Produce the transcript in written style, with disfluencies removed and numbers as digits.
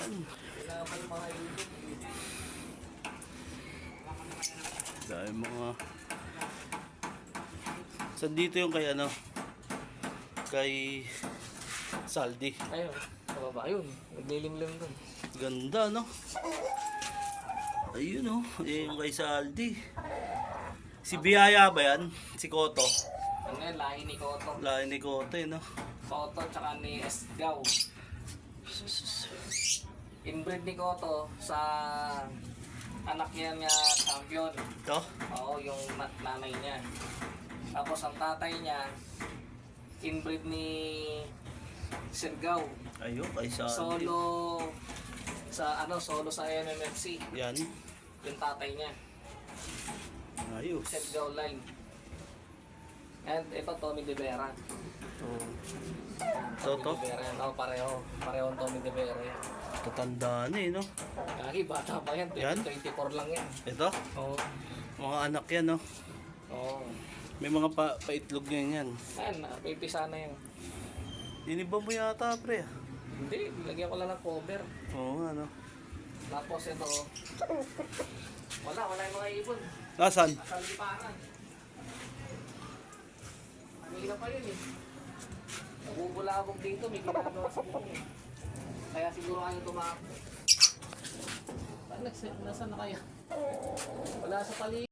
Yan. Dahil mga... Saan dito yung kay ano? Kay Saldi. Ayun, sa baba. Ayun, naglilimlim dun. Ganda, no? Ayun, no? Yung kay Saldi. Si Biyaya ba yan? Si Koto? Ano yan, lahi ni Koto. Lain ni Koto, no? Koto tsaka ni Esgaw. Inbred ni Koto sa anak niya nga champion. Ito? Oo, yung nanay niya. Tapos ang tatay niya, inbred ni Sergaw. Ayun, kay Saldi. Solo sa MMFC. Yan. Yung tatay niya. Ayos. Sergaw line. And ito Tommy De Vera. Toto? Tommy De Vera yan. Oo, pareho. Pareho ang Tommy De Vera yan. Tatanda na eh, no? Lagi, bata pa yan. Yan? 24 lang yan. Ito? Oo. Mga anak yan, no? Oo. May mga paitlog niya yan. Ayan, pipisa na yan. Iniba mo yata, pre. Hindi, lagyan ko lang ng cover. Oo, ano? Tapos ito, wala yung mga ibon. Nasaan? Nasa liparan. Kanina pa yun eh. Nabubulabog dito, may ginagawa sa buong eh. Kaya siguro kayo tumakbo. Nasaan na kaya? Wala sa paligid.